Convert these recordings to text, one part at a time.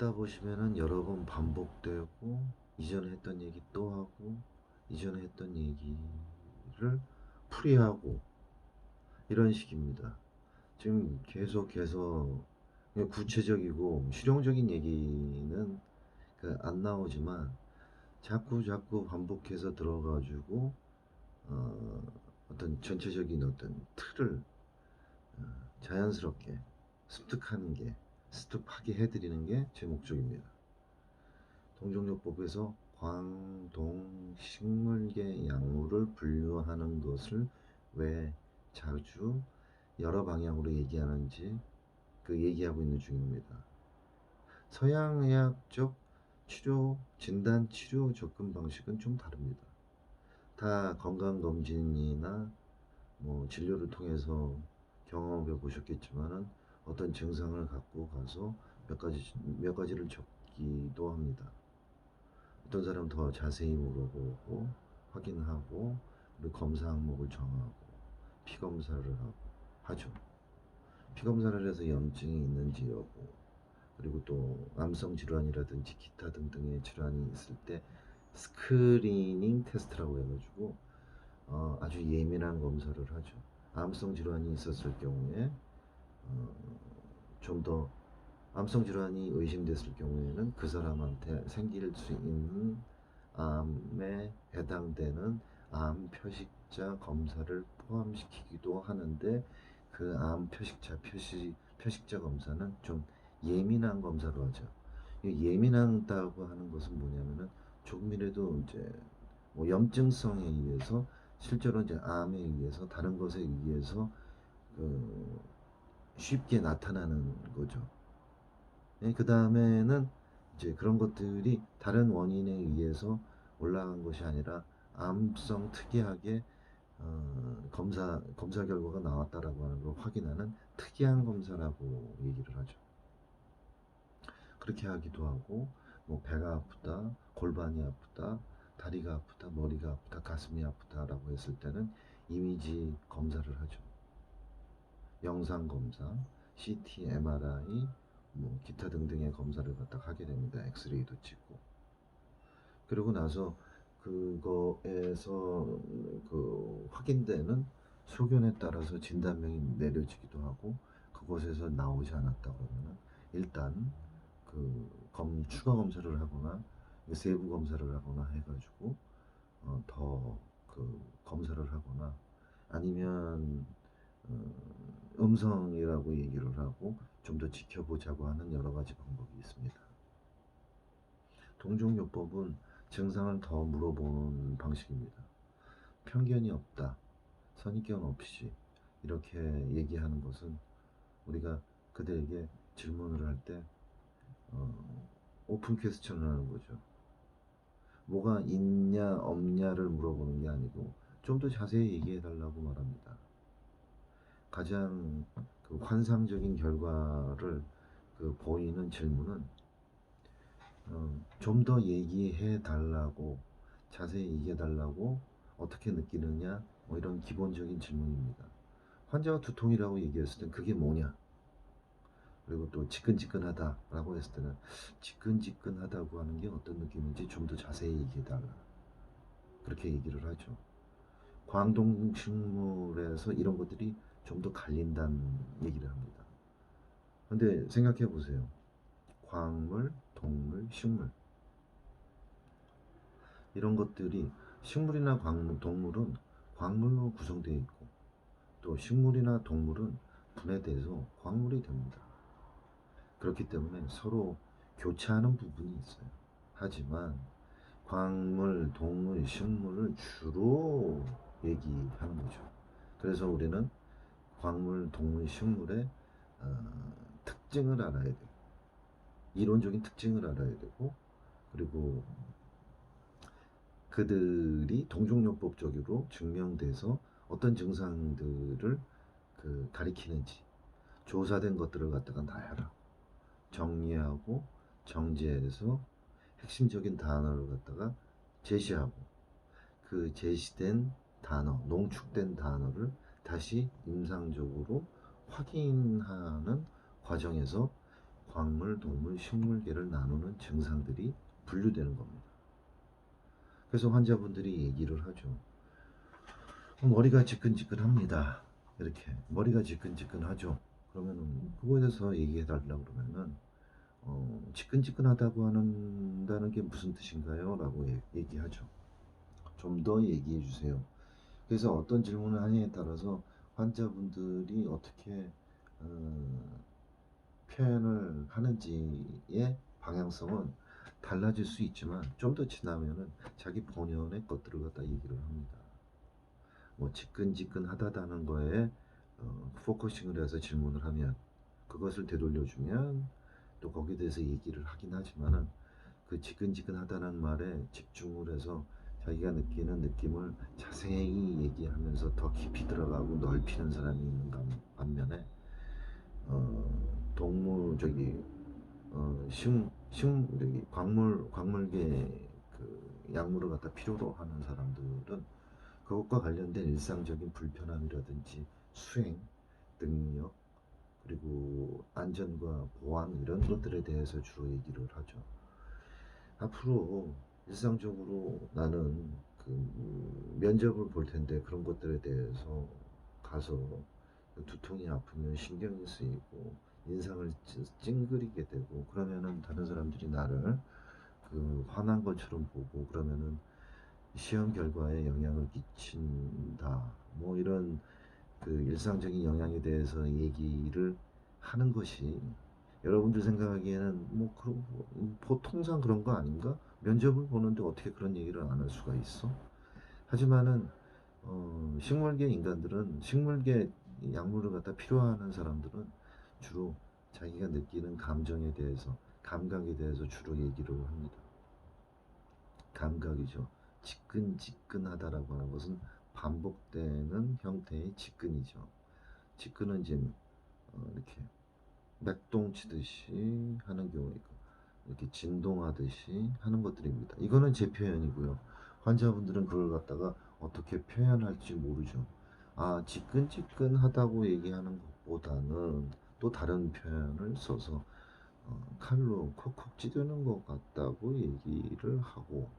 듣다 보시면은 여러 번 반복되고 이전에 했던 얘기 또 하고 이전에 했던 얘기를 풀이하고 이런 식입니다. 지금 계속해서 구체적이고 실용적인 얘기는 안 나오지만 자꾸 반복해서 들어가지고 어, 어떤 전체적인 어떤 틀을 자연스럽게 습득하는 게 습득하게 해드리는 게 제 목적입니다. 동종요법에서 광동 식물계 약물을 분류하는 것을 왜 자주 여러 방향으로 얘기하는지 얘기하고 있는 중입니다. 서양의학적 치료, 진단, 치료 접근 방식은 좀 다릅니다. 다 건강검진이나 진료를 통해서 경험해 보셨겠지만은 어떤 증상을 갖고 가서 몇 가지를 적기도 합니다. 어떤 사람은 더 자세히 물어보고 확인하고 그리고 검사 항목을 정하고 피검사를 하죠. 피검사를 해서 염증이 있는지 여부, 그리고 또 암성 질환이라든지 기타 등등의 질환이 있을 때 스크리닝 테스트라고 해가지고 아주 예민한 검사를 하죠. 암성 질환이 있었을 경우에 좀 더 암성 질환이 의심됐을 경우에는 그 사람한테 생길 수 있는 암에 해당되는 암 표식자 검사를 포함시키기도 하는데 그 암 표식자 검사는 좀 예민한 검사로 하죠. 예민하다고 하는 것은 뭐냐면은 조금이라도 이제 염증성에 의해서 실제로 이제 암에 의해서 다른 것에 의해서 그 쉽게 나타나는 거죠. 그 다음에는 이제 그런 것들이 다른 원인에 의해서 올라간 것이 아니라 암성 특이하게 검사 결과가 나왔다라고 하는 걸 확인하는 특이한 검사라고 얘기를 하죠. 그렇게 하기도 하고 배가 아프다, 골반이 아프다, 다리가 아프다, 머리가 아프다, 가슴이 아프다라고 했을 때는 이미지 검사를 하죠. 영상 검사, CT, MRI, 기타 등등의 검사를 하게 됩니다. 엑스레이도 찍고. 그러고 나서 그거에서 확인되는 소견에 따라서 진단명이 내려지기도 하고 그곳에서 나오지 않았다 그러면은 일단 추가 검사를 하거나 세부 검사를 하거나 해가지고 더 검사를 하거나 아니면 음성이라고 얘기를 하고 좀 더 지켜보자고 하는 여러 가지 방법이 있습니다. 동종요법은 증상을 더 물어보는 방식입니다. 편견이 없다, 선입견 없이 이렇게 얘기하는 것은 우리가 그들에게 질문을 할 때 오픈 퀘스천을 하는 거죠. 뭐가 있냐 없냐를 물어보는 게 아니고 좀 더 자세히 얘기해 달라고 말합니다. 가장 환상적인 결과를 보이는 질문은 좀 더 얘기해 달라고, 자세히 얘기해 달라고, 어떻게 느끼느냐 이런 기본적인 질문입니다. 환자가 두통이라고 얘기했을 땐 그게 뭐냐, 그리고 또 지끈지끈하다라고 했을 때는 지끈지끈하다고 하는 게 어떤 느낌인지 좀 더 자세히 얘기해 달라, 그렇게 얘기를 하죠. 광동식물에서 이런 것들이 좀 더 갈린다는 얘기를 합니다. 근데 생각해 보세요. 광물, 동물, 식물, 이런 것들이 식물이나 동물은 광물로 구성되어 있고 또 식물이나 동물은 분해돼서 광물이 됩니다. 그렇기 때문에 서로 교차하는 부분이 있어요. 하지만 광물, 동물, 식물을 주로 얘기하는 거죠. 그래서 우리는 광물, 동물, 식물의 특징을 알아야 되고, 이론적인 특징을 알아야 되고, 그리고 그들이 동종요법적으로 증명돼서 어떤 증상들을 가리키는지 조사된 것들을 갖다가 나열하고 정리하고 정제해서 핵심적인 단어를 갖다가 제시하고 그 제시된 단어, 농축된 단어를 다시 임상적으로 확인하는 과정에서 광물, 동물, 식물계를 나누는 증상들이 분류되는 겁니다. 그래서 환자분들이 얘기를 하죠. 머리가 지끈지끈합니다. 이렇게 머리가 지끈지끈하죠. 그러면은 그거에 대해서 얘기해 달라고 그러면은 지끈지끈하다고 한다는 게 무슨 뜻인가요? 라고 얘기하죠. 좀 더 얘기해 주세요. 그래서 어떤 질문을 하느냐에 따라서 환자분들이 어떻게 표현을 하는지의 방향성은 달라질 수 있지만 좀 더 지나면은 자기 본연의 것들을 갖다 얘기를 합니다. 뭐 지끈지끈하다는 거에 포커싱을 해서 질문을 하면 그것을 되돌려주면 또 거기에 대해서 얘기를 하긴 하지만은 그 지끈지끈하다는 말에 집중을 해서 자기가 느끼는 느낌을 자세히 얘기하면서 더 깊이 들어가고 넓히는 사람이 있는 반면에 동물 저기 광물계 그 약물을 갖다 필요로 하는 사람들은 그것과 관련된 일상적인 불편함이라든지 수행, 능력, 그리고 안전과 보안 이런 것들에 대해서 주로 얘기를 하죠. 앞으로 일상적으로 나는 그 면접을 볼 텐데 그런 것들에 대해서 가서 두통이 아프면 신경이 쓰이고 인상을 찡그리게 되고 그러면은 다른 사람들이 나를 그 화난 것처럼 보고 그러면은 시험 결과에 영향을 끼친다. 뭐 이런 그 일상적인 영향에 대해서 얘기를 하는 것이 여러분들 생각하기에는 뭐 그런 보통상 그런 거 아닌가? 면접을 보는데 어떻게 그런 얘기를 안 할 수가 있어? 하지만은 식물계 인간들은 식물계 약물을 갖다 필요하는 사람들은 주로 자기가 느끼는 감정에 대해서 감각에 대해서 주로 얘기를 합니다. 감각이죠. 지끈지끈하다라고 하는 것은 반복되는 형태의 지끈이죠. 지끈은 이제 이렇게 맥동치듯이 하는 경우 있고 이렇게 진동하듯이 하는 것들입니다. 이거는 제 표현이고요. 환자분들은 그걸 갖다가 어떻게 표현할지 모르죠. 아, 지끈지끈하다고 얘기하는 것보다는 또 다른 표현을 써서 칼로 콕콕 찌르는 것 같다고 얘기를 하고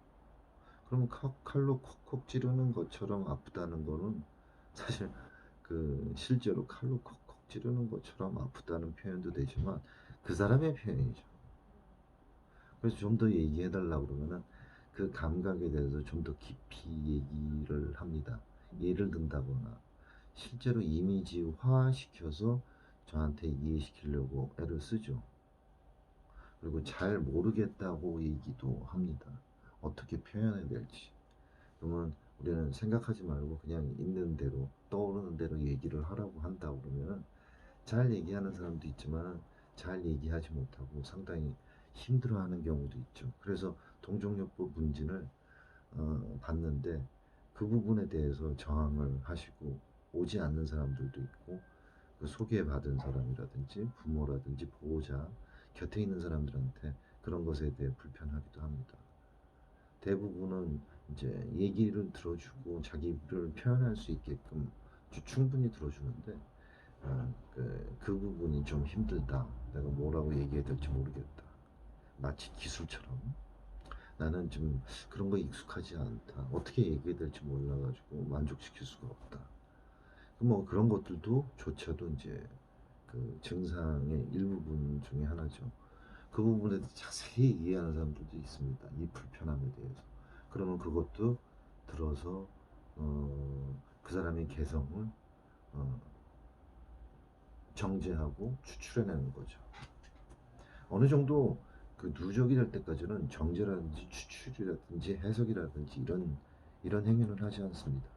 그러면 칼로 콕콕 찌르는 것처럼 아프다는 거는 사실 그 실제로 칼로 콕콕 찌르는 것처럼 아프다는 표현도 되지만 그 사람의 표현이죠. 그래서 좀 더 얘기해 달라고 그러면은 그 감각에 대해서 좀 더 깊이 얘기를 합니다. 예를 든다거나 실제로 이미지화 시켜서 저한테 이해시키려고 애를 쓰죠. 그리고 잘 모르겠다고 얘기도 합니다. 어떻게 표현해야 될지. 그러면 우리는 생각하지 말고 그냥 있는 대로 떠오르는 대로 얘기를 하라고 한다 그러면 잘 얘기하는 사람도 있지만 잘 얘기하지 못하고 상당히 힘들어하는 경우도 있죠. 그래서 동종요법 문진을 봤는데 그 부분에 대해서 저항을 하시고 오지 않는 사람들도 있고 그 소개받은 사람이라든지 부모라든지 보호자 곁에 있는 사람들한테 그런 것에 대해 불편하기도 합니다. 대부분은 이제 얘기를 들어주고 자기를 표현할 수 있게끔 충분히 들어주는데 그 부분이 좀 힘들다. 내가 뭐라고 얘기해야 될지 모르겠다. 마치 기술처럼 나는 좀 그런 거 익숙하지 않다. 어떻게 얘기해야 될지 몰라가지고 만족시킬 수가 없다. 뭐 그런 것들도 조차도 이제 그 증상의 일부분 중에 하나죠. 그 부분에 대해서 자세히 이해하는 사람들도 있습니다. 이 불편함에 대해서. 그러면 그것도 들어서 그 사람의 개성을 정제하고 추출해내는 거죠. 어느 정도 그 누적이 될 때까지는 정제라든지 추출이라든지 해석이라든지 이런 행위는 하지 않습니다.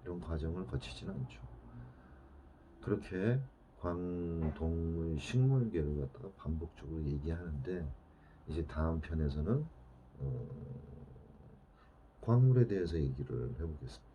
이런 과정을 거치지는 않죠. 그렇게 광동물 식물계를 갖다가 반복적으로 얘기하는데 이제 다음 편에서는 광물에 대해서 얘기를 해보겠습니다.